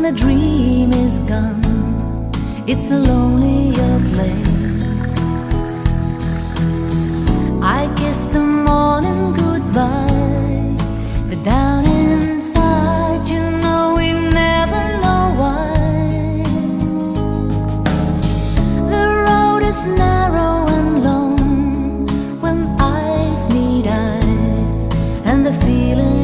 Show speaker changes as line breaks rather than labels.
the dream is gone, it's a lonelier place. I kiss the morning goodbye, but down inside, you know we never know why. The road is narrow and long when eyes meet eyes, and the feeling